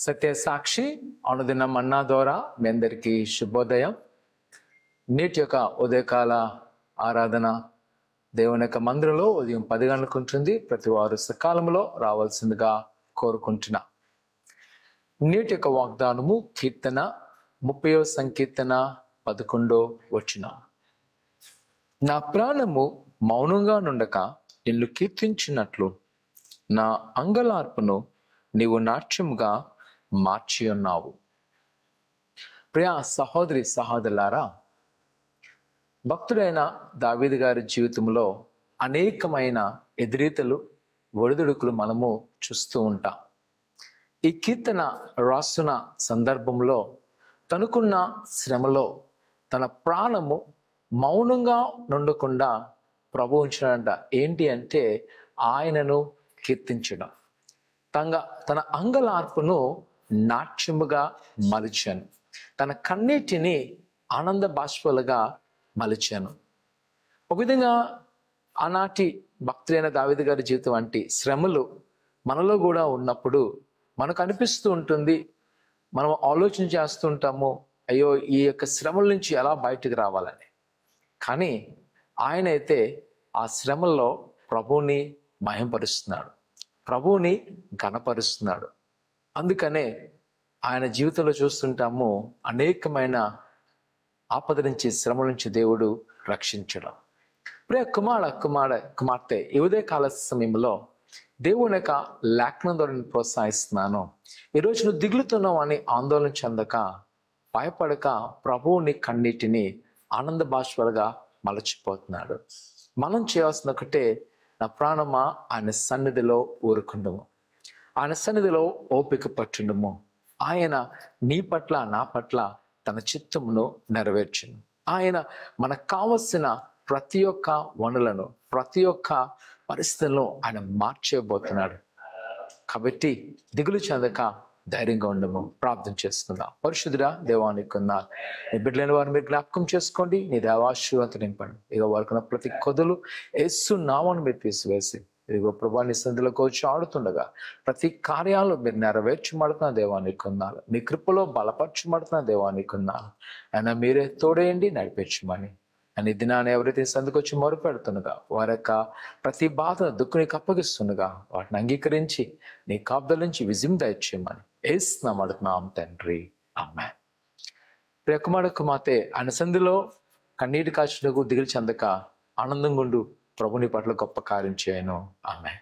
సత్య సాక్షి అనుదిన మన్నా ద్వారా మీ అందరికీ శుభోదయం. నేటి యొక్క ఉదయకాల ఆరాధన దేవుని యొక్క మందిరంలో ఉదయం 10 గంటలకు ఉంటుంది. ప్రతి వారు సకాలంలో రావాల్సిందిగా కోరుకుంటున్నా. నేటి యొక్క వాగ్దానము కీర్తన 30వ సంకీర్తన 11వ వచనం. నా ప్రాణము మౌనంగా నుండక నిన్ను కీర్తించినట్లు నా అంగలార్పును నీవు నాట్యముగా మార్చి ఉన్నావు. ప్రియ సహోదరి సహోదరులారా, భక్తుడైన దావీదు గారి జీవితంలో అనేకమైన ఎదురీతలు ఒడిదుడుకులు మనము చూస్తూ ఉంటాం. ఈ కీర్తన రాస్తున్న సందర్భంలో తనకున్న శ్రమలో తన ప్రాణము మౌనంగా నుండకుండా ప్రభు ఉంచాడంట. ఏంటి అంటే ఆయనను కీర్తించడం. తన అంగలార్పును నాట్యముగా మలిచాను, తన కన్నీటిని ఆనంద బాష్పాలుగా మలిచాను. ఒక విధంగా ఆనాటి భక్తులైన దావీదు గారి జీవితం వంటి శ్రమలు మనలో కూడా ఉన్నప్పుడు మనకు అనిపిస్తూ ఉంటుంది, మనం ఆలోచన చేస్తుంటాము, అయ్యో ఈ యొక్క శ్రమల నుంచి ఎలా బయటకు రావాలని. కానీ ఆయన అయితే ఆ శ్రమల్లో ప్రభువుని మహింపరుస్తున్నాడు, ప్రభువుని ఘనపరుస్తున్నాడు. అందుకనే ఆయన జీవితంలో చూస్తుంటాము అనేకమైన ఆపద నుంచి, శ్రమ నుంచి దేవుడు రక్షించడం. ప్రియ కుమార్తె ఈ ఉదయ కాల సమయంలో దేవుని యొక్క లేఖనం ద్వారా నేను ప్రోత్సహిస్తున్నాను. ఈరోజు నువ్వు దిగులుతున్నావు అని ఆందోళన చెందక, భయపడక, ప్రభువుని కన్నీటిని ఆనంద బాష్పాలుగా మలచిపోతున్నాడు. మనం చేయాల్సిన ఒకటే, నా ప్రాణమా ఆయన సన్నిధిలో ఊరుకుండము, ఆయన సన్నిధిలో ఓపిక పట్టుండము. ఆయన నీ పట్ల నా పట్ల తన చిత్తమును నెరవేర్చును. ఆయన మనకు కావలసిన ప్రతి ఒక్క వనులను, ప్రతి ఒక్క పరిస్థితులను ఆయన మార్చేయబోతున్నాడు. కాబట్టి దిగులు చెందక ధైర్యంగా ఉండము. ప్రార్థన చేసుకుందాం. పరిశుద్ధుడా, దేవానికి ఉన్నారు నీ బిడ్డలైన వారు మీరు జ్ఞాపకం చేసుకోండి. నీ దేవాశీర్వాదం నింపండి. ఇక వరకున్న ప్రతి కొదలు యేసు నామమున మీరు తీసివేసి, ఇదిగో ప్రభా నీ సన్నిధిలోకి వచ్చి ఆడుతుండగా ప్రతి కార్యాలు మీరు నెరవేర్చబడుతున్న దేవానికి ఉన్నారు. నీ కృపలో బలపరచబడుతున్న దేవానికి ఉన్నారు. అయినా మీరే తోడేయండి, నడిపించమని. అని దినాన్ని ఎవరైతే సందుకు వచ్చి మొరుపెడుతుండగా వారి యొక్క ప్రతి బాధ దుఃఖానికి అప్పగిస్తుండగా వాటిని అంగీకరించి నీ కాపుదల నుంచి విజయం దయచేయమని యేసునామమున అడుగుతున్నాం తండ్రి, ఆమేన్. ప్రియ కుమార్తె ఆయన సన్నిధిలో కన్నీటి కాచుటకు దిగులు చెందక ఆనందంగా ఉండు. ప్రభుని పట్ల గొప్ప కార్యం చేయను. ఆమేన్.